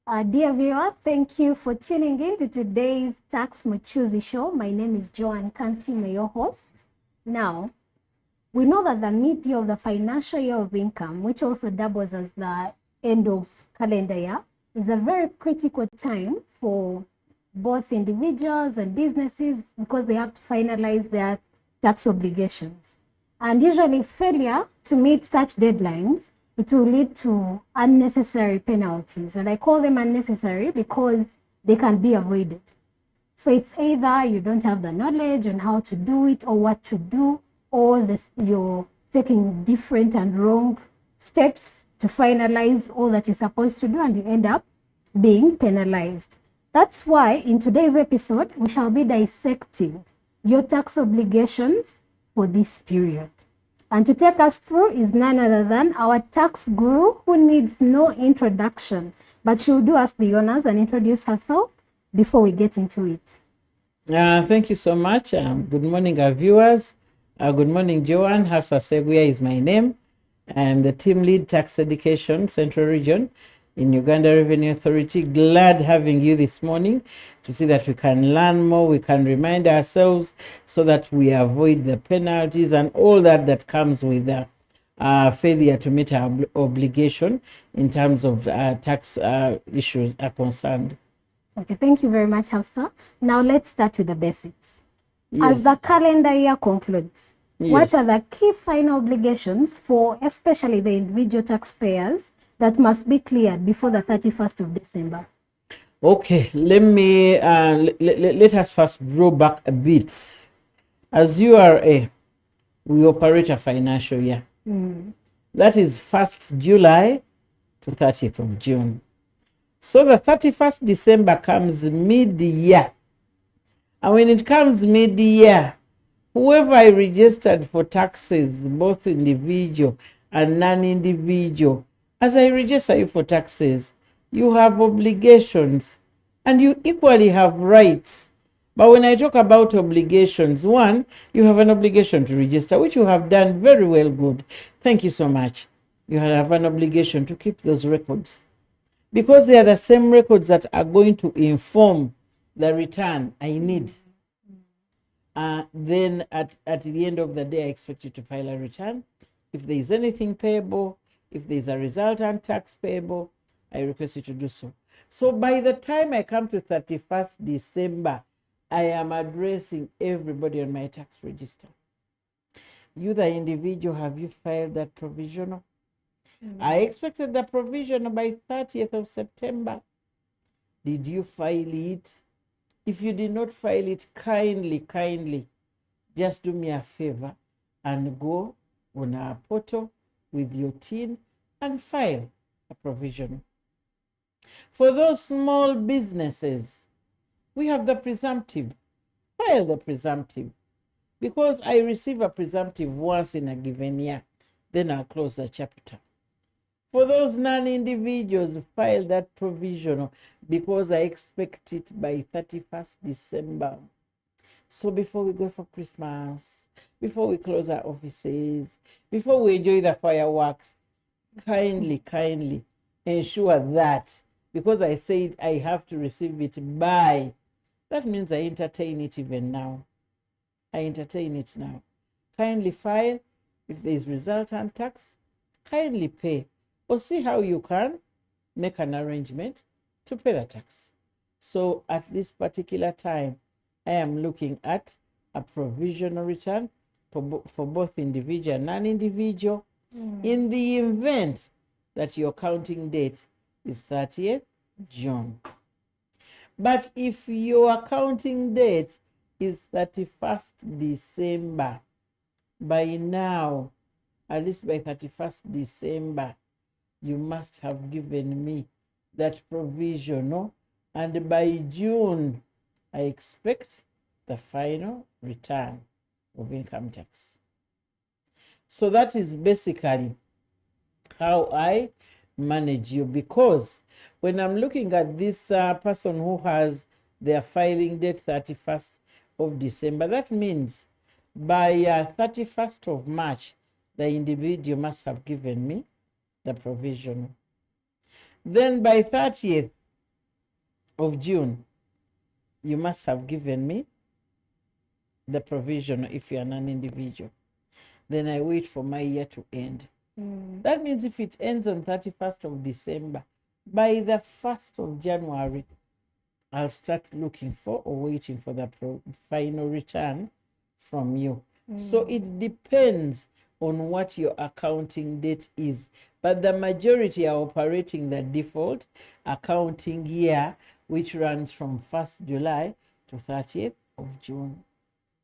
Dear viewer, thank you for tuning in to today's Tax Mchuzi show. My name is Joan Kansiime, your host. Now, we know that the mid-year of the financial year of income, which also doubles as the end of calendar year, is a very critical time for both individuals and businesses because they have to finalize their tax obligations. And usually failure to meet such deadlines, it will lead to unnecessary penalties. And I call them unnecessary because they can be avoided. So it's either you don't have the knowledge on how to do it or what to do, or you're taking different and wrong steps to finalize all that you're supposed to do, and you end up being penalized. That's why in today's episode, we shall be dissecting your tax obligations for this period. And to take us through is none other than our tax guru, who needs no introduction, but she'll do us the honors and introduce herself before we get into it. Thank you so much. Good morning, our viewers. Good morning, Joan. Hafsa N Seguya is my name. I'm the team lead tax education Central Region in Uganda Revenue Authority. Glad having you this morning to see that we can learn more, we can remind ourselves so that we avoid the penalties and all that comes with failure to meet our obligation in terms of tax issues are concerned. Okay, thank you very much, Hafsa. Now let's start with the basics. Yes. As the calendar year concludes, what are the key final obligations for especially the individual taxpayers that must be cleared before the 31st of December? Okay, let us first draw back a bit. As URA, we operate a financial year. That is 1st July to 30th of June. So the 31st December comes mid-year. And when it comes mid-year, whoever I registered for taxes, both individual and non-individual, as I register you for taxes, you have obligations and you equally have rights. But when I talk about obligations, one, you have an obligation to register, which you have done very well, good. Thank you so much. You have an obligation to keep those records, because they are the same records that are going to inform the return I need. Then at the end of the day, I expect you to file a return. If there is anything payable, if there is a resultant tax payable, I request you to do so. So by the time I come to 31st December, I am addressing everybody on my tax register. You, the individual, have you filed that provisional? I expected the provisional by 30th of September. Did you file it? If you did not file it, kindly, just do me a favor and go on our portal with your TIN and file a provisional. For those small businesses, we have the presumptive. File the presumptive, because I receive a presumptive once in a given year, then I'll close the chapter. For those non-individuals, file that provisional, because I expect it by 31st December. So before we go for Christmas, before we close our offices, before we enjoy the fireworks, kindly ensure that, because I said I have to receive it by, that means I entertain it even now. I entertain it now. Kindly file. If there is resultant tax, kindly pay, or see how you can make an arrangement to pay the tax. So at this particular time, I am looking at a provisional return for both individual and non-individual, in the event that your counting date is 30th June. But if your counting date is 31st December, by now, at least by 31st December, you must have given me that provisional, and by June, I expect the final return of income tax. So that is basically how I manage you, because when I'm looking at this person who has their filing date 31st of December, that means by 31st of March, the individual must have given me the provisional. Then by 30th, of June, you must have given me the provisional if you're an individual. Then I wait for my year to end. That means if it ends on 31st of December, by the 1st of January, I'll start looking for or waiting for the final return from you. So it depends on what your accounting date is. But the majority are operating the default accounting year, which runs from 1st July to 30th of June.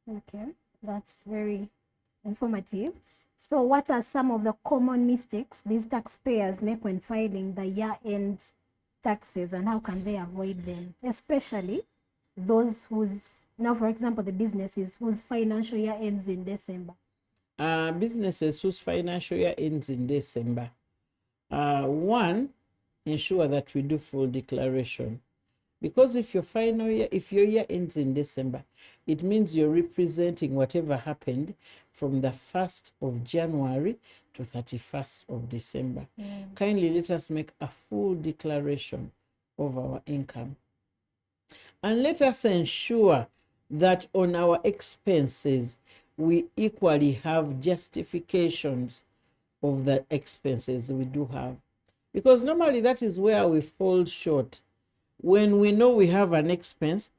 Okay, that's very informative. So what are some of the common mistakes these taxpayers make when filing the year-end taxes, and how can they avoid them? Especially those whose, now for example, the businesses whose financial year ends in December. Businesses whose financial year ends in December. One, ensure that we do full declaration. Because if your year ends in December, it means you're representing whatever happened from the 1st of January to 31st of December. Kindly let us make a full declaration of our income. And let us ensure that on our expenses, we equally have justifications of the expenses we do have. Because normally that is where we fall short. When we know we have an expense,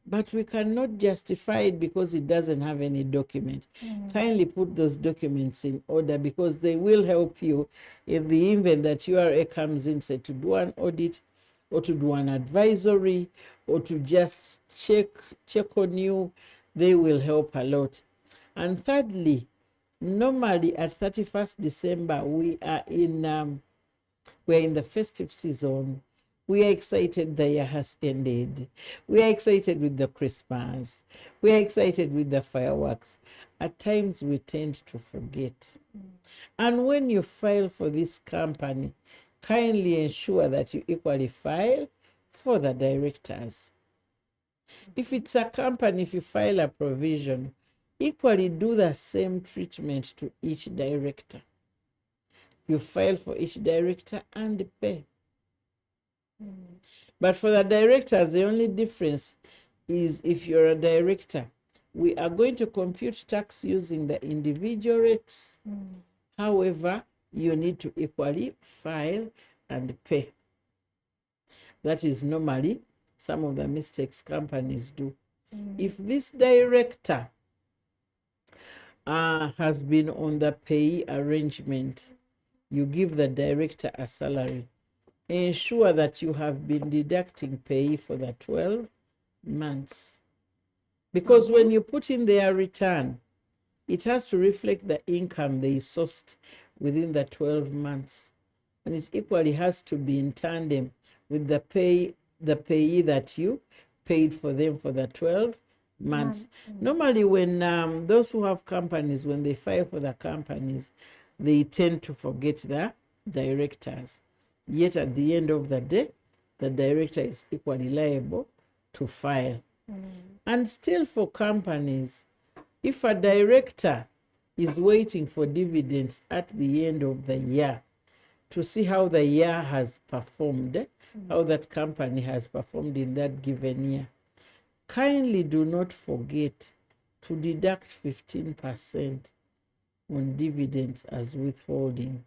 but we cannot justify it because it doesn't have any document. Kindly put those documents in order, because they will help you in the event that URA comes in, say, to do an audit or to do an advisory or to just check on you. They will help a lot. And thirdly, normally at 31st December, we are in the festive season. We are excited the year has ended. We are excited with the Christmas. We are excited with the fireworks. At times we tend to forget. And when you file for this company, kindly ensure that you equally file for the directors. If it's a company, if you file a provision, equally do the same treatment to each director. You file for each director and pay. But for the directors, the only difference is if you're a director, we are going to compute tax using the individual rates. However, you need to equally file and pay. That is normally some of the mistakes companies do. If this director has been on the pay arrangement, you give the director a salary. Ensure that you have been deducting pay for the 12 months. Because when you put in their return, it has to reflect the income they sourced within the 12 months. And it equally has to be in tandem with the payee that you paid for them for the 12 months. Normally, when those who have companies, when they file for the companies, they tend to forget the directors. Yet at the end of the day, the director is equally liable to file. And still for companies, if a director is waiting for dividends at the end of the year to see how the year has performed, how that company has performed in that given year, kindly do not forget to deduct 15% on dividends as withholding.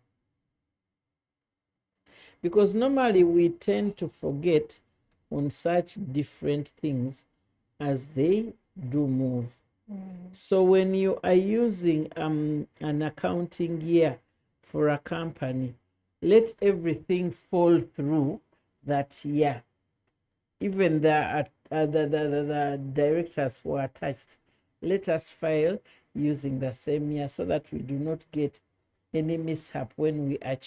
Because normally we tend to forget on such different things as they do move. So when you are using an accounting year for a company, let everything fall through that year. Even the directors who are attached, let us file using the same year so that we do not get any mishap when we are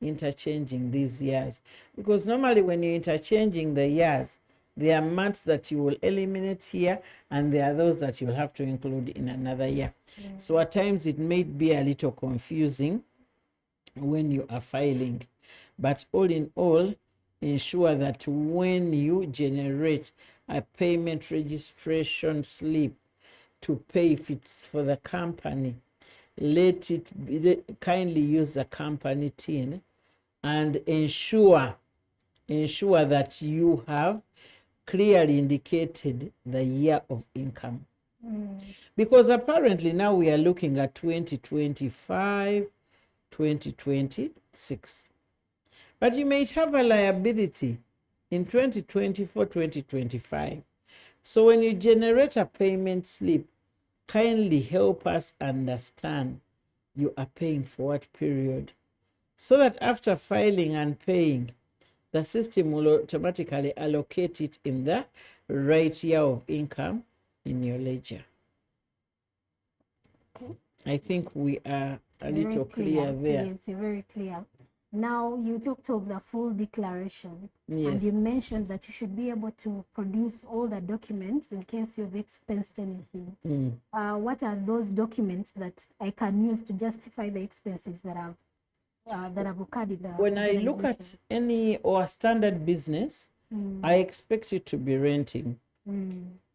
interchanging these years. Because normally when you're interchanging the years, there are months that you will eliminate here and there are those that you'll have to include in another year. So at times it may be a little confusing when you are filing. But all in all, ensure that when you generate a payment registration slip to pay if it's for the company, let it be, kindly use the company TIN and ensure ensure that you have clearly indicated the year of income. Because apparently now we are looking at 2025, 2026. But you might have a liability in 2024, 2025. So when you generate a payment slip, kindly help us understand you are paying for what period, so that after filing and paying, the system will automatically allocate it in the right year of income in your ledger. Okay. I think we are a little clear there. Yes, you're very clear. Now, you talked of the full declaration. Yes. And you mentioned that you should be able to produce all the documents in case you've expensed anything. What are those documents that I can use to justify the expenses that have occurred in the When I look at any or standard business, I expect you to be renting.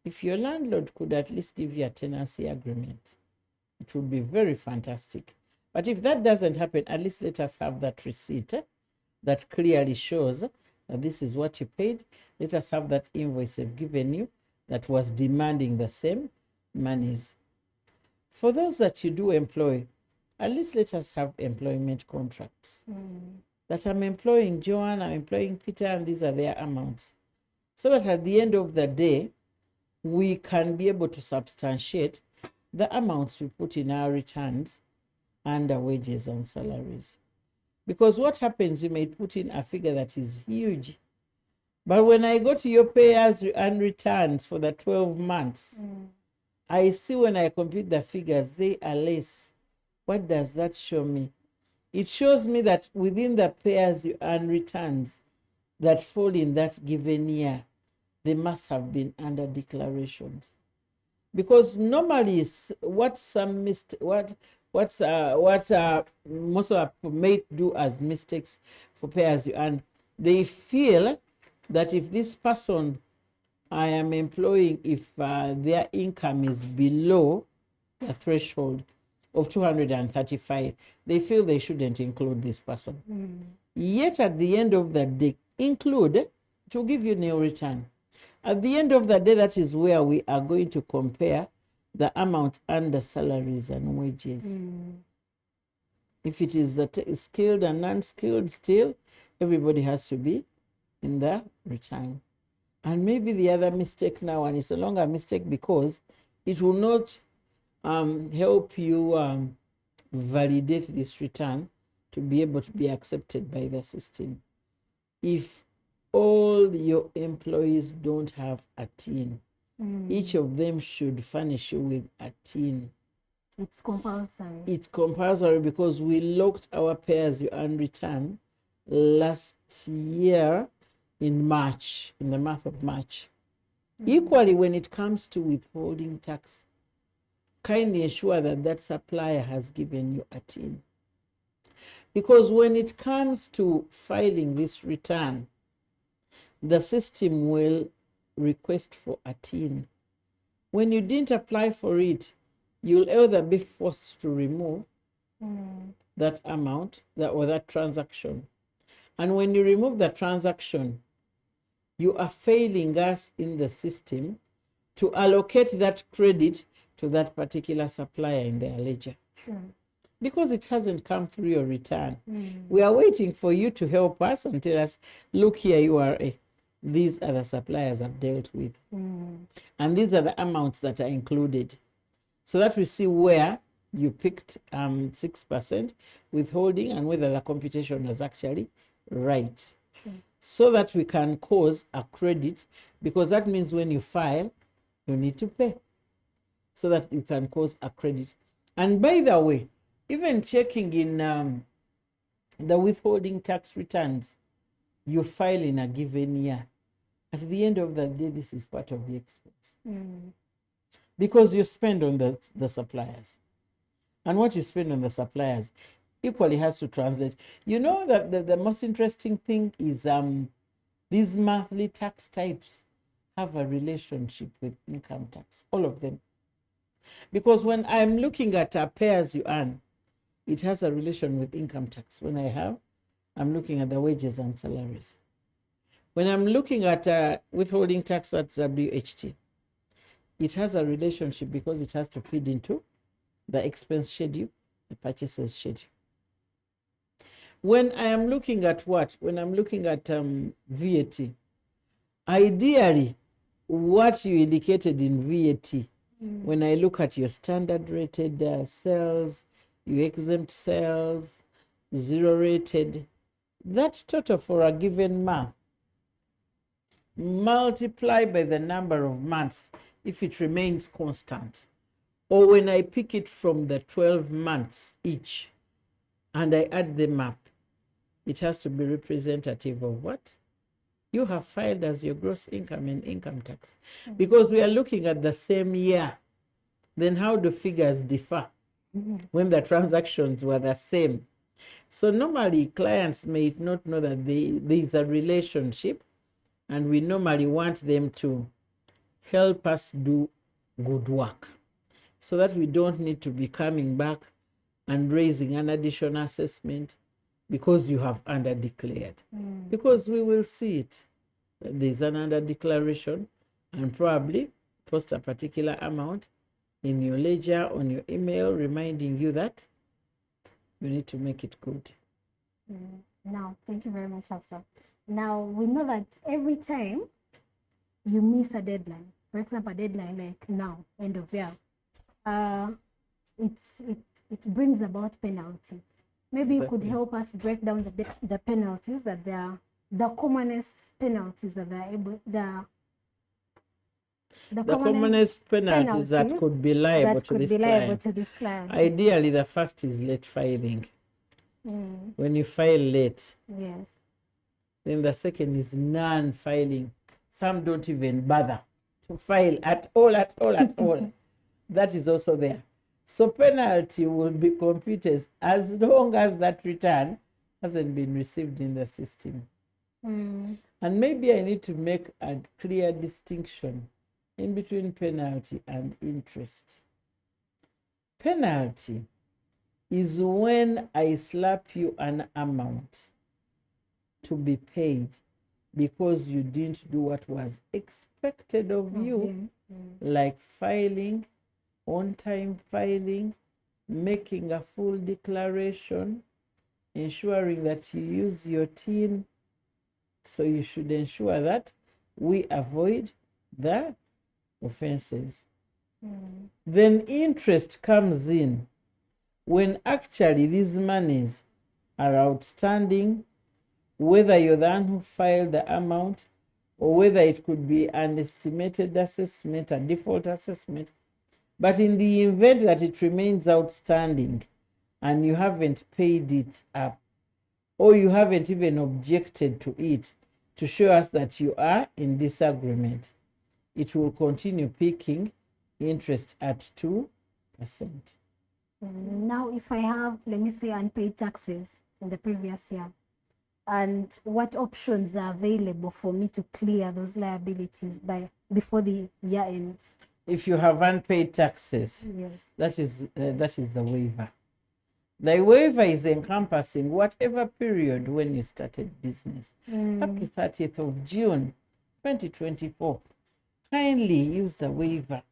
If your landlord could at least give you a tenancy agreement, it would be very fantastic. But if that doesn't happen, at least let us have that receipt that clearly shows that this is what you paid. Let us have that invoice they've given you that was demanding the same monies. For those that you do employ, at least let us have employment contracts. That I'm employing Joan, I'm employing Peter, and these are their amounts. So that at the end of the day, we can be able to substantiate the amounts we put in our returns under wages and salaries. Because what happens, you may put in a figure that is huge, but when I go to your payers and returns for the 12 months, I see when I compute the figures, they are less. What does that show me? It shows me that within the payers and returns that fall in that given year, they must have been under declarations. Because normally most of may do as mistakes for pay as you earn, they feel that if this person I am employing, if their income is below the threshold of 235, they feel they shouldn't include this person. Yet at the end of the day, include to give you nil return. At the end of the day, that is where we are going to compare the amount under salaries and wages. If it is skilled and non-skilled, still everybody has to be in the return. And maybe the other mistake now, and it's no longer a mistake because it will not help you validate this return to be able to be accepted by the system. If all your employees don't have a tin, each of them should furnish you with a tin. It's compulsory. It's compulsory because we locked our pay as you earn return last year in March, in the month of March. Equally, when it comes to withholding tax, kindly ensure that that supplier has given you a tin. Because when it comes to filing this return, the system will request for a tin. When you didn't apply for it, you'll either be forced to remove that amount or that transaction. And when you remove the transaction, you are failing us in the system to allocate that credit to that particular supplier in their ledger. Because it hasn't come through your return. We are waiting for you to help us and tell us, look here, URA. These are the suppliers I've dealt with. And these are the amounts that are included. So that we see where you picked 6% withholding and whether the computation was actually right. So that we can cause a credit, because that means when you file, you need to pay. So that you can cause a credit. And by the way, even checking in the withholding tax returns you file in a given year, at the end of the day, this is part of the expense. Because you spend on the suppliers. And what you spend on the suppliers equally has to translate. You know that the most interesting thing is these monthly tax types have a relationship with income tax, all of them. Because when I'm looking at pay as you earn, it has a relation with income tax. When I'm looking at the wages and salaries. When I'm looking at withholding tax at WHT, it has a relationship because it has to feed into the expense schedule, the purchases schedule. When I am looking at what? When I'm looking at VAT, ideally, what you indicated in VAT, when I look at your standard rated sales, your exempt sales, zero rated, that total for a given month, multiply by the number of months if it remains constant. Or when I pick it from the 12 months each and I add them up, it has to be representative of what you have filed as your gross income and income tax. Because we are looking at the same year, then how do figures differ when the transactions were the same? So normally clients may not know that there is a relationship, and we normally want them to help us do good work so that we don't need to be coming back and raising an additional assessment because you have underdeclared. Because we will see it. There's an underdeclaration, and probably post a particular amount in your ledger on your email reminding you that you need to make it good. Now, thank you very much, Hafsa. Now, we know that every time you miss a deadline, for example, a deadline like now, end of year, it brings about penalties. Maybe you could help us break down the penalties that they are, the commonest penalties that they're able, the commonest penalties that could be liable to this client. Ideally, the first is late filing. When you file late. Yes. Then the second is non-filing. Some don't even bother to file at all. That is also there. So penalty will be computed as long as that return hasn't been received in the system. And maybe I need to make a clear distinction in between penalty and interest. Penalty is when I slap you an amount to be paid because you didn't do what was expected of you, like filing, on-time filing, making a full declaration, ensuring that you use your TIN. So you should ensure that we avoid the offenses. Then interest comes in when actually these monies are outstanding, whether you're the one who filed the amount or whether it could be an estimated assessment, a default assessment. But in the event that it remains outstanding and you haven't paid it up, or you haven't even objected to it to show us that you are in disagreement, it will continue picking interest at 2%. Now, if I have, let me say, unpaid taxes in the previous year, and what options are available for me to clear those liabilities before the year ends? If you have unpaid taxes, yes, that is the waiver. The waiver is encompassing whatever period when you started business up to 30th of June 2024. Kindly use the waiver.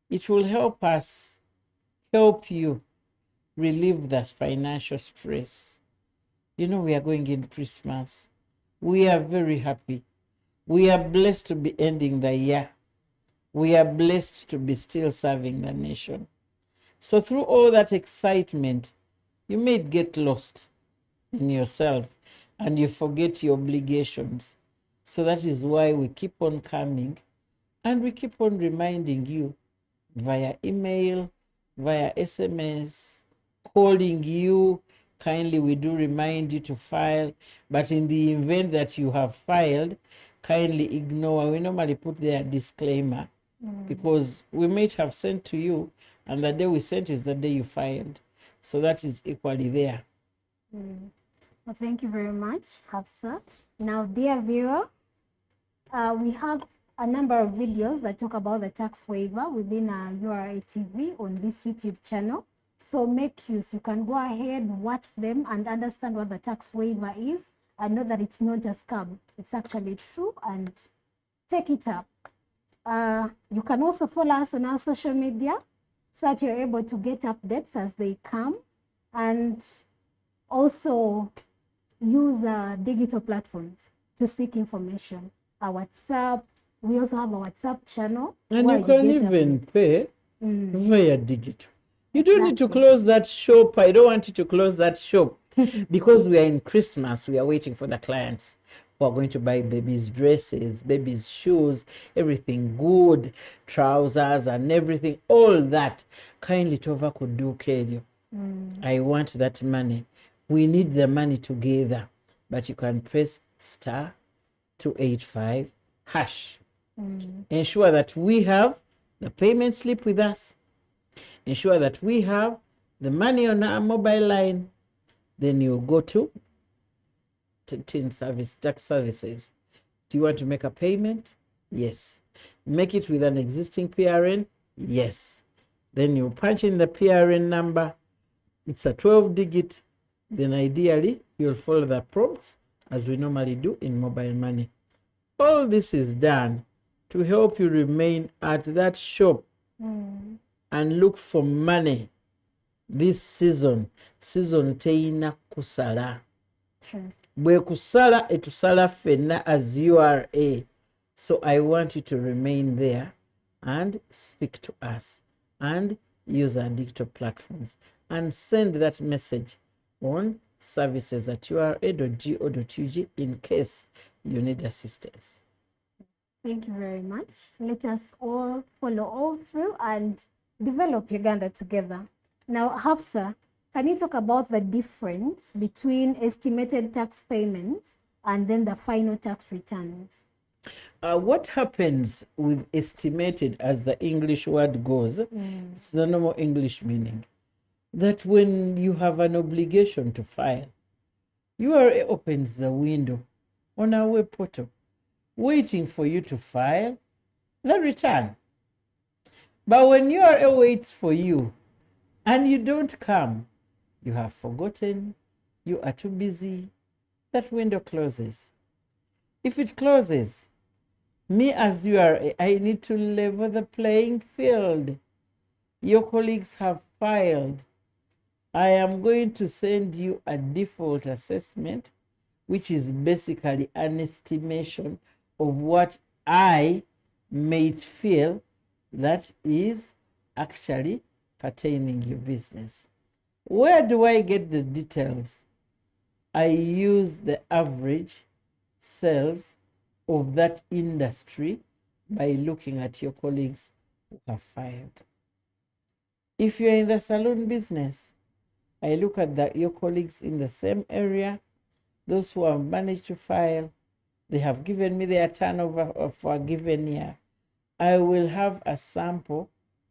It will help you relieve that financial stress. You know, we are going into Christmas. We are very happy. We are blessed to be ending the year. We are blessed to be still serving the nation. So through all that excitement, you may get lost in yourself and you forget your obligations. So that is why we keep on coming and we keep on reminding you via email, via SMS, calling you. Kindly, we do remind you to file, but in the event that you have filed, kindly ignore. We normally put there a disclaimer because we might have sent to you, and the day we sent is the day you filed. So that is equally there. Well, thank you very much, Hafsa. Now, dear viewer, we have a number of videos that talk about the tax waiver within URA TV on this YouTube channel. So make use. You can go ahead, watch them, and understand what the tax waiver is and know that it's not a scam. It's actually true, and take it up. You can also follow us on our social media so that you're able to get updates as they come, and also use digital platforms to seek information. Our WhatsApp, we also have a WhatsApp channel. And you can even pay via digital. You don't need to close that shop. I don't want you to close that shop because we are in Christmas. We are waiting for the clients who are going to buy babies' dresses, babies' shoes, everything good, trousers and everything, all that. Kindly Tova could do Kerio. I want that money. We need the money together. But you can press *285#. Ensure that we have the payment slip with us. Ensure that we have the money on our mobile line. Then you go to tax services. Do you want to make a payment? Yes. Make it with an existing PRN? Yes. Then you punch in the PRN number. It's a 12-digit. Then ideally, you'll follow the prompts as we normally do in mobile money. All this is done to help you remain at that shop and look for money this season. Season teina kusala. Bwe kusala etusala fenna as URA. So I want you to remain there and speak to us and use our digital platforms and send that message on services@ura.go.ug in case you need assistance. Thank you very much. Let us all follow all through and develop Uganda together. Now, Hafsa, can you talk about the difference between estimated tax payments and then the final tax returns? What happens with estimated, as the English word goes, it's the normal English meaning, that when you have an obligation to file, URA opens the window on our web portal, waiting for you to file the return. But when URA waits for you and you don't come, you have forgotten, you are too busy, that window closes. If it closes, me as URA, I need to level the playing field. Your colleagues have filed. I am going to send you a default assessment, which is basically an estimation of what I may feel that is actually pertaining your business. Where do I get the details? I use the average sales of that industry by looking at your colleagues who have filed. If you're in the salon business, I look at your colleagues in the same area, those who have managed to file, they have given me their turnover for a given year. I will have a sample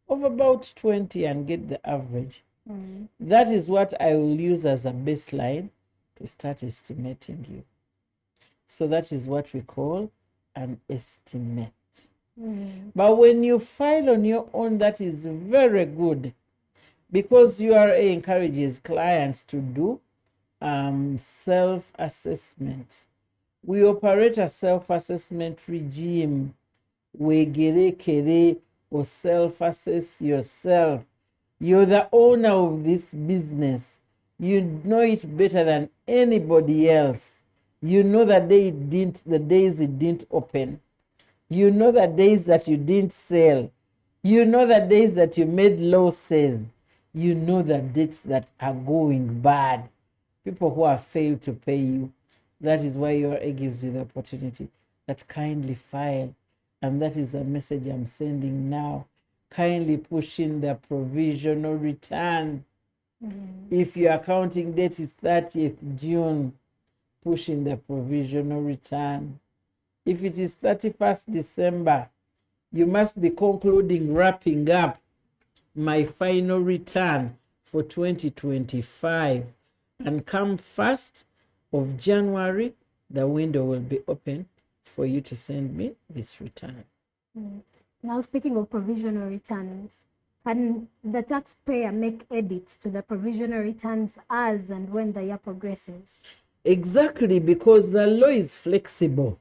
of about 20 and get the average. That is what I will use as a baseline to start estimating you. So that is what we call an estimate. But when you file on your own, that is very good, because URA encourages clients to do self-assessment. We operate a self-assessment regime. Wegerekere, or self-assess yourself. You're the owner of this business. You know it better than anybody else. You know the days it didn't open. You know the days that you didn't sell. You know the days that you made losses. You know the dates that are going bad. People who have failed to pay you. That is why URA gives you the opportunity that kindly file. And that is a message I'm sending now. Kindly push in the provisional return. If your accounting date is 30th June, push in the provisional return. If it is 31st December, you must be wrapping up my final return for 2025. And come 1st of January, the window will be open for you to send me this return. Now, speaking of provisional returns, can the taxpayer make edits to the provisional returns as and when the year progresses? Exactly, because the law is flexible.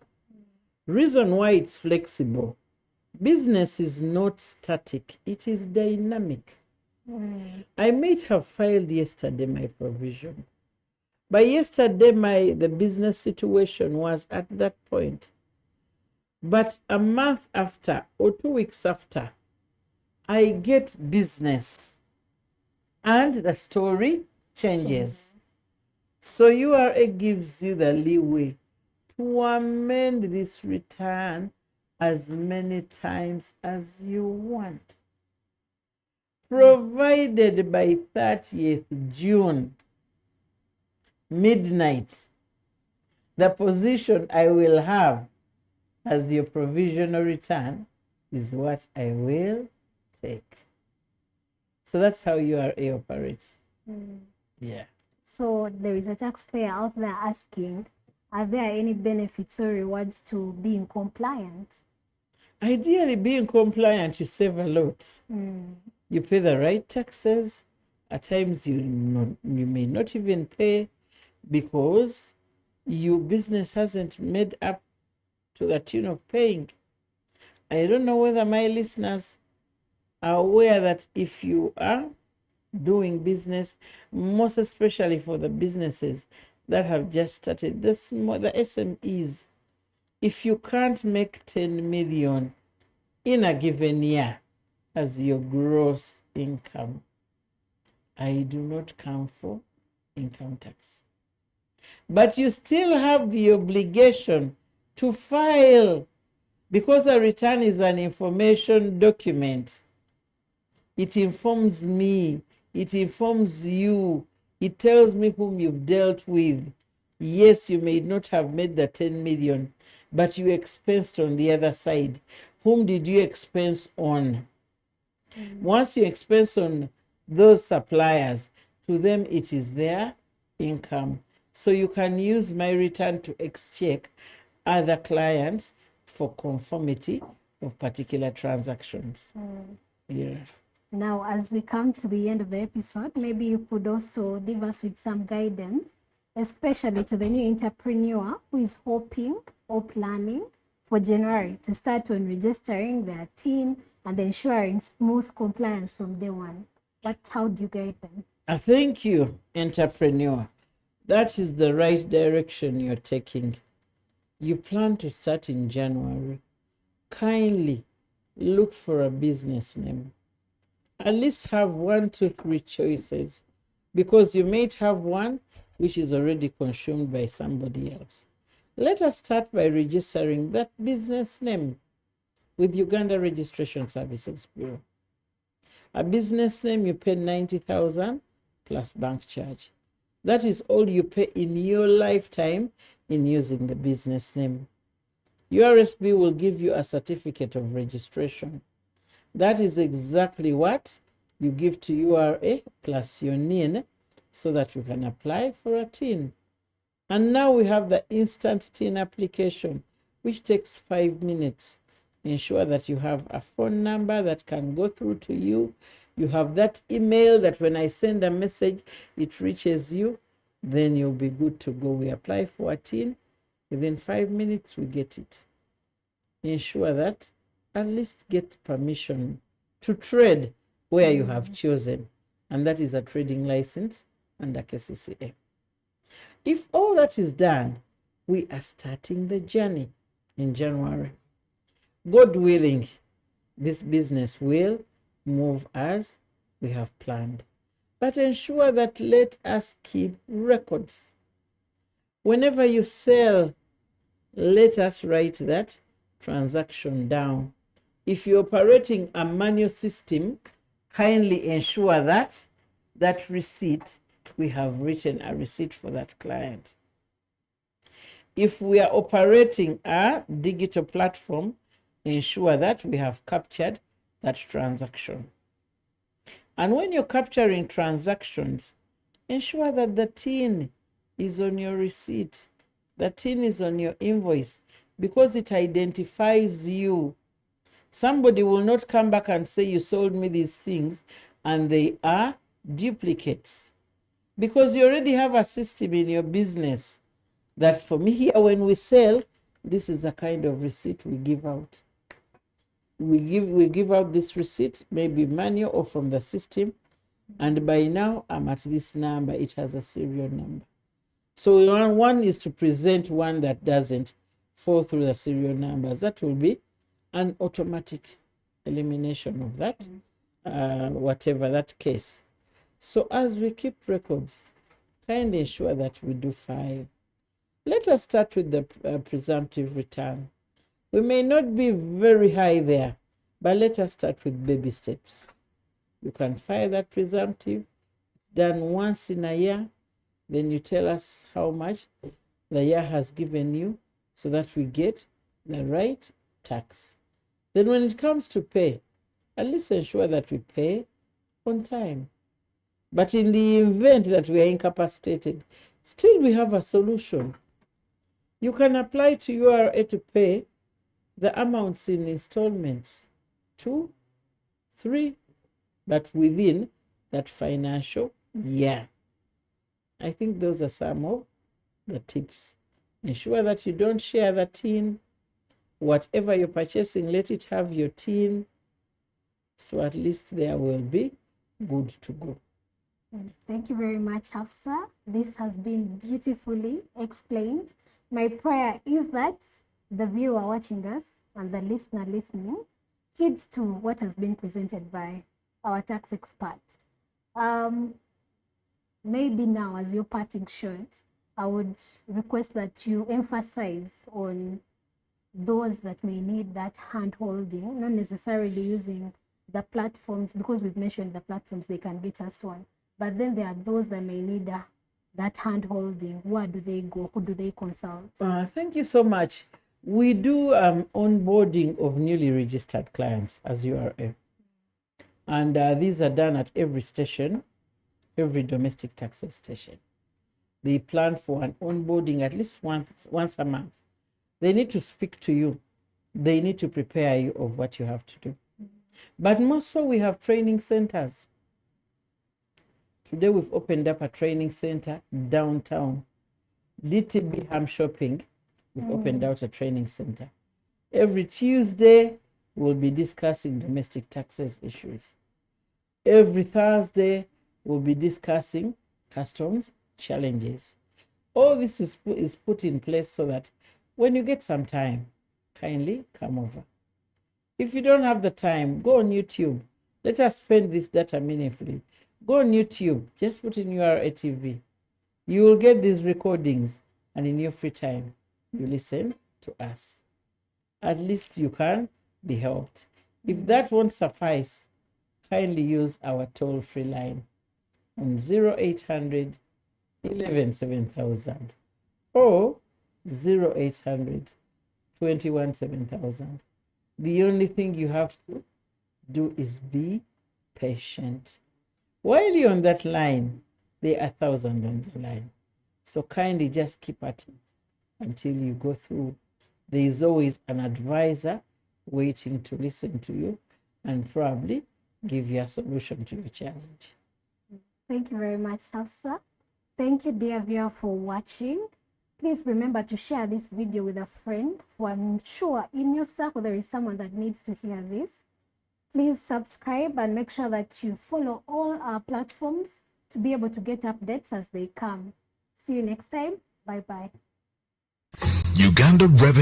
Reason why it's flexible, business is not static, it is dynamic. I might have filed yesterday my provision. By yesterday, the business situation was at that point. But a month after or 2 weeks after, I get business and the story changes. So URA gives you the leeway to amend this return as many times as you want, provided by 30th June midnight, the position I will have as your provisional return is what I will take. So that's how URA operates. Yeah. So there is a taxpayer out there asking, are there any benefits or rewards to being compliant? Ideally, being compliant, you save a lot. You pay the right taxes. At times, you may not even pay because your business hasn't made up to the tune of paying. I don't know whether my listeners are aware that if you are doing business, most especially for the businesses that have just started, the SMEs, if you can't make 10 million in a given year as your gross income, I do not come for income tax. But you still have the obligation to file, because a return is an information document. It informs me, it informs you, it tells me whom you've dealt with. Yes, you may not have made the 10 million, but you expensed on the other side. Whom did you expense on? Once you expense on those suppliers, to them it is their income. So you can use my return to check other clients for conformity of particular transactions. Yeah. Now, as we come to the end of the episode, maybe you could also leave us with some guidance, especially to the new entrepreneur who is hoping or planning for January to start on registering their TIN and ensuring smooth compliance from day one. How do you guide them? Thank you, entrepreneur. That is the right direction you're taking. You plan to start in January. Kindly look for a business name. At least have 1, 2, 3 choices, because you might have one which is already consumed by somebody else. Let us start by registering that business name with Uganda Registration Services Bureau. A business name, you pay 90,000 plus bank charge. That is all you pay in your lifetime in using the business name. URSB will give you a certificate of registration. That is exactly what you give to URA plus your NIN so that you can apply for a TIN. And now we have the instant TIN application, which takes 5 minutes. Ensure that you have a phone number that can go through to you. You have that email that when I send a message, it reaches you. Then you'll be good to go. We apply for a TIN. Within 5 minutes, we get it. Ensure that at least get permission to trade where you have chosen, and that is a trading license under KCCA. If all that is done, we are starting the journey in January. God willing, this business will move as we have planned. But ensure that let us keep records. Whenever you sell, let us write that transaction down. If you're operating a manual system, kindly ensure that that receipt, we have written a receipt for that client. If we are operating a digital platform, ensure that we have captured that transaction. And when you're capturing transactions, ensure that the TIN is on your receipt. The TIN is on your invoice, because it identifies you. Somebody will not come back and say you sold me these things and they are duplicates, because you already have a system in your business that for me here, when we sell, this is the kind of receipt we give out. We give out this receipt, maybe manual or from the system, and by now I'm at this number. It has a serial number. So one is to present one that doesn't fall through the serial numbers. That will be an automatic elimination of that, whatever that case. So as we keep records, kindly ensure that we do 5. Let us start with the presumptive return. We may not be very high there, but let us start with baby steps. You can file that presumptive, done once in a year. Then you tell us how much the year has given you so that we get the right tax. Then when it comes to pay, at least ensure that we pay on time. But in the event that we are incapacitated, still we have a solution. You can apply to URA to pay the amounts in installments, 2, 3, but within that financial year. I think those are some of the tips. Ensure that you don't share the tin. Whatever you're purchasing, let it have your tin. So at least there will be good to go. Thank you very much, Hafsa. This has been beautifully explained. My prayer is that the viewer watching us and the listener listening heeds to what has been presented by our tax expert. Maybe now, as you're parting short, I would request that you emphasize on those that may need that hand-holding, not necessarily using the platforms, because we've mentioned the platforms, they can get us one. But then there are those that may need that hand-holding. Where do they go? Who do they consult? Thank you so much. We do onboarding of newly registered clients as URA. And these are done at every station, every domestic taxes station. They plan for an onboarding at least once a month. They need to speak to you. They need to prepare you of what you have to do. But more so, we have training centers. Today we've opened up a training center downtown. DTB Ham Shopping, we've opened out a training center. Every Tuesday, we'll be discussing domestic taxes issues. Every Thursday, we'll be discussing customs challenges. All this is put in place so that when you get some time, kindly come over. If you don't have the time, go on YouTube. Let us spend this data meaningfully. Go on YouTube, just put in URA TV. You will get these recordings, and in your free time, you listen to us. At least you can be helped. If that won't suffice, kindly use our toll-free line on 0800 11 7000 or 0800 21 7000. The only thing you have to do is be patient. While you're on that line, there are 1,000 on the line. So kindly just keep at it until you go through. There is always an advisor waiting to listen to you and probably give you a solution to your challenge. Thank you very much, Hafsa. Thank you, dear viewer, for watching. Please remember to share this video with a friend, for I'm sure in your circle there is someone that needs to hear this. Please subscribe and make sure that you follow all our platforms to be able to get updates as they come. See you next time. Bye-bye. Uganda Revenue